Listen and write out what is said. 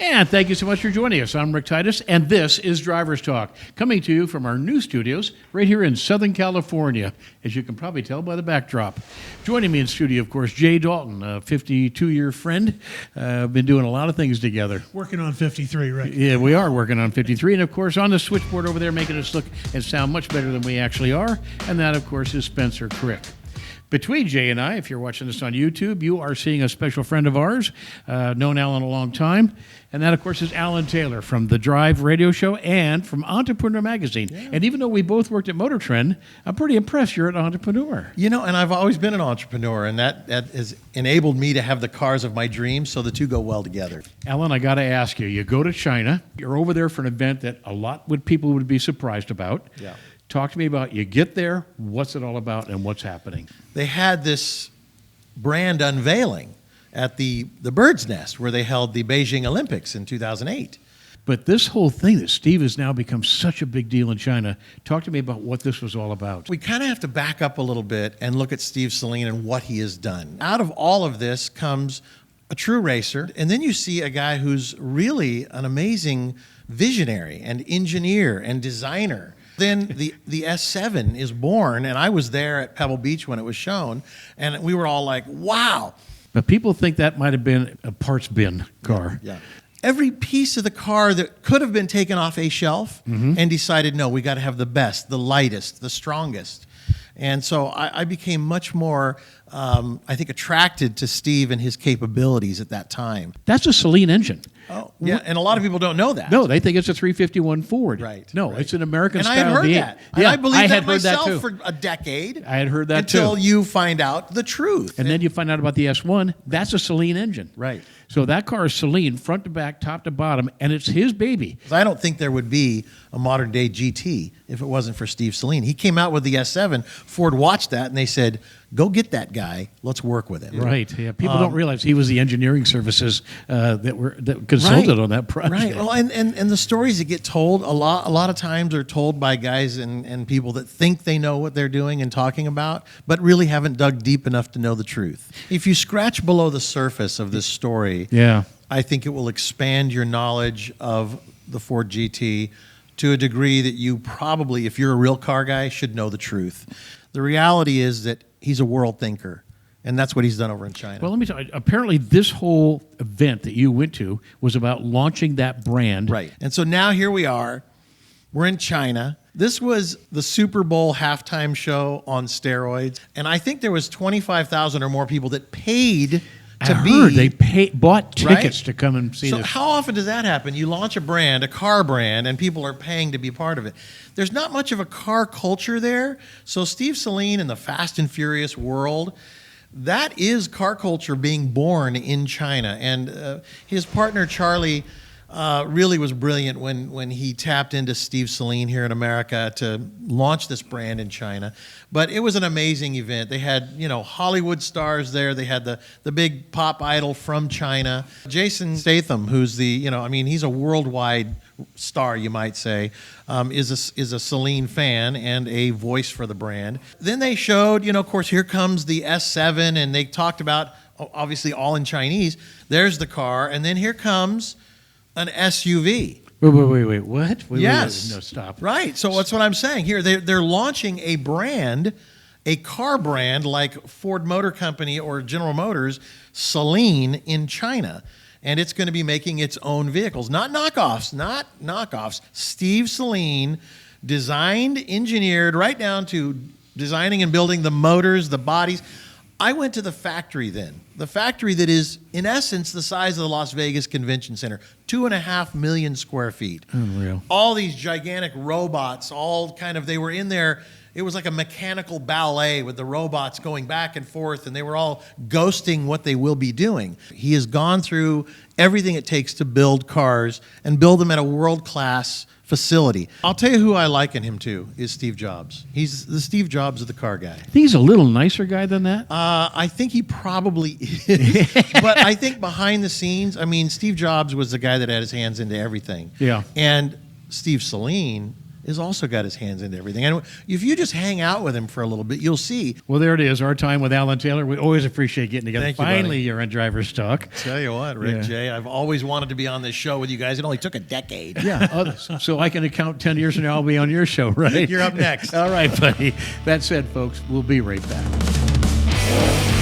And thank you so much for joining us. I'm Rick Titus, and this is Driver's Talk, coming to you from our new studios right here in Southern California, as you can probably tell by the backdrop. Joining me in studio, of course, Jay Dalton, a 52-year friend. Been doing a lot of things together. Working on 53, right? Yeah, we are working on 53. And, of course, on the switchboard over there, making us look and sound much better than we actually are. And that, of course, is Spencer Crick. Between Jay and I, if you're watching this on YouTube, you are seeing a special friend of ours, known Alan a long time. And that, of course, is Alan Taylor from the Drive radio show and from Entrepreneur Magazine. Yeah. And even though we both worked at Motor Trend, I'm pretty impressed you're an entrepreneur. You know, and I've always been an entrepreneur, and that has enabled me to have the cars of my dreams, so the two go well together. Alan, I got to ask you, you go to China, you're over there for an event that a lot of people would be surprised about. Yeah. Talk to me about, you get there, what's it all about, and what's happening? They had this brand unveiling at the Bird's Nest, where they held the Beijing Olympics in 2008. But this whole thing that Steve has now become such a big deal in China, talk to me about what this was all about. We kind of have to back up a little bit and look at Steve Saleen and what he has done. Out of all of this comes a true racer, and then you see a guy who's really an amazing visionary and engineer and designer. Then the S7 is born, and I was there at Pebble Beach when it was shown, and we were all like, wow. But people think that might have been a parts bin car. Yeah. Every piece of the car that could have been taken off a shelf and decided, no, we got to have the best, the lightest, the strongest. And so I became much more, I think, attracted to Steve and his capabilities at that time. That's a Saleen engine. Oh, yeah, and a lot of people don't know that. No, they think it's a 351 Ford. Right. No, right. It's an American and style I had heard V8. that. Yeah, and I believed that heard myself that too. for a decade. I had heard that until too. you find out the truth. And then you find out about the S1. That's a Saleen engine. Right. So that car is Saleen, front to back, top to bottom, and it's his baby. I don't think there would be a modern-day GT if it wasn't for Steve Saleen. He came out with the S7. Ford watched that, and they said, go get that guy. Let's work with him. Right. Yeah. People don't realize he was the engineering services that consulted on that project. Right. Well, and the stories that get told a lot of times are told by guys and people that think they know what they're doing and talking about, but really haven't dug deep enough to know the truth. If you scratch below the surface of this story, yeah, I think it will expand your knowledge of the Ford GT to a degree that you probably, if you're a real car guy, should know the truth. The reality is that he's a world thinker, and that's what he's done over in China. Well, let me tell you, apparently this whole event that you went to was about launching that brand. Right. And so now here we are. We're in China. This was the Super Bowl halftime show on steroids, and I think there was 25,000 or more people that paid to heard they bought tickets to come and see so this. How often does that happen? You launch a brand, a car brand, and people are paying to be part of it. There's not much of a car culture there. So Steve Saleen in the Fast and Furious world, that is car culture being born in China. And his partner, Charlie, really was brilliant when he tapped into Steve Saleen here in America to launch this brand in China. But it was an amazing event. They had, Hollywood stars there. They had the big pop idol from China, Jason Statham, who's he's a worldwide star, you might say, is a Saleen fan and a voice for the brand. Then they showed, of course, here comes the S7, and they talked about, obviously all in Chinese. There's the car, and then here comes an SUV. Wait, what? Yes. No, stop. Right, so that's what I'm saying here. They're launching a brand, a car brand like Ford Motor Company or General Motors, Saleen in China. And it's going to be making its own vehicles. Not knockoffs. Steve Saleen designed, engineered, right down to designing and building the motors, the bodies. I went to the factory then. The factory that is, in essence, the size of the Las Vegas Convention Center. 2.5 million square feet. Unreal. All these gigantic robots, they were in there. It was like a mechanical ballet with the robots going back and forth, and they were all ghosting what they will be doing. He has gone through everything it takes to build cars and build them at a world-class facility. I'll tell you who I liken him to is Steve Jobs. He's the Steve Jobs of the car guy. Think he's a little nicer guy than that? I think he probably is. But I think behind the scenes, Steve Jobs was the guy that had his hands into everything. Yeah. And Steve Saleen has also got his hands into everything. And if you just hang out with him for a little bit, you'll see. Well, there it is. Our time with Alan Taylor. We always appreciate getting together. Thank you, Finally, buddy. you're on Driver's Talk. Tell you what, Rick Yeah. J, I've always wanted to be on this show with you guys. It only took a decade. Yeah. So I can account 10 years from now, I'll be on your show, right? You're up next. All right, buddy. That said, folks, we'll be right back.